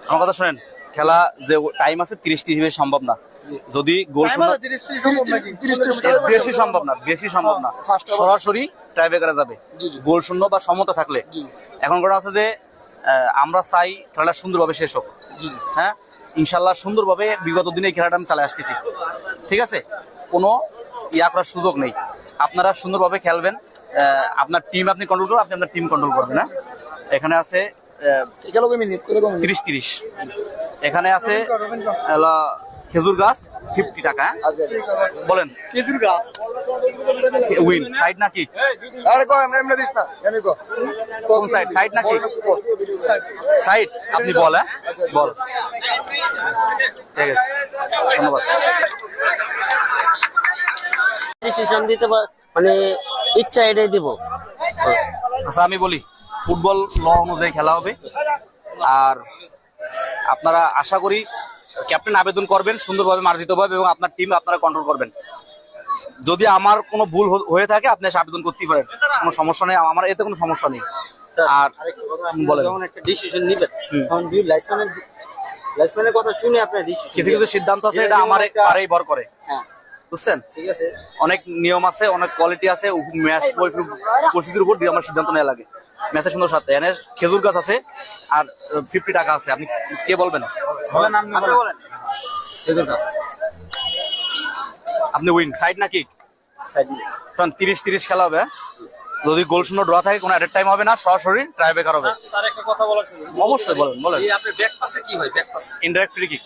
আমার কথা শোনেন, খেলা যে টাইম আছে 30 সম্ভব না। যদি গোল বেশি সম্ভব না, বেশি সম্ভব না, সরাসরি টাইব্রেকারে যাবে গোল শূন্য বা সমতা থাকলে। এখন কথা আছে যে আমরা চাই খেলাটা সুন্দরভাবে শেষ হোক। হ্যাঁ, ইনশাল্লাহ সুন্দরভাবে বিগত দিনে এই খেলাটা আমি চালিয়ে আসতেছি। ঠিক আছে, কোনো ইয়া করার সুযোগ নেই। আপনারা সুন্দরভাবে খেলবেন, আপনার টিম আপনি কন্ট্রোল করবেন, আপনি আপনার টিম কন্ট্রোল করবেন। হ্যাঁ, এখানে আছে 30-30। এখানে আছে খেজুর গাছ 50 টাকা। বলেন খেজুর গাছ উইন সাইড নাকি? কোন সাইড? সাইড নাকি সাইড? আপনি বল। হ্যাঁ বল, ঠিক আছে, ধন্যবাদ। ডিসিশন দিতে মানে ইচ্ছা এটাই দিব। আচ্ছা আমি বলি, ফুটবল ল অনুযায়ী খেলা হবে। আর আপনারা আশা করি ক্যাপ্টেন আবেদন করবেন সুন্দরভাবে, মার্জিতভাবে, এবং আপনার টিম আপনারা কন্ট্রোল করবেন। যদি আমার কোনো ভুল হয়ে থাকে আপনি এসে আবেদন করতেই পারেন, কোনো সমস্যা নেই, আমার এতে কোনো সমস্যা নেই। আর বলেন, যখন একটা ডিসিশন নিবেন তখন লাইসম্যানের কথা শুনে আপনার ডিসিশন, কিছু কিছু সিদ্ধান্ত আছে এটা আমার পারেই ভর করে। হ্যাঁ বুঝছেন? ঠিক আছে, অনেক নিয়ম আছে, অনেক কোয়ালিটি আছে, ম্যাচ পরিস্থিতির উপর দিয়ে আমার সিদ্ধান্ত নেওয়া লাগে। ম্যাচের সুন্দর সাথে এনে খেজুর গাছ আছে আর 50 টাকা আছে। আপনি কে বলবেন? বলেন খেজুর গাছ। আপনি উইন সাইড নাকি? সাইড 30-30 খেলা হবে। যদি গোল শূন্য ড্র থাকে কোনো অ্যাডেড টাইম হবে না, সরাসরি টাইব্রেকার হবে। স্যার একটা কথা বলার ছিল। অবশ্যই বলেন। আপনার ব্যাক পাসে কি হয়? Back pass indirect free kick.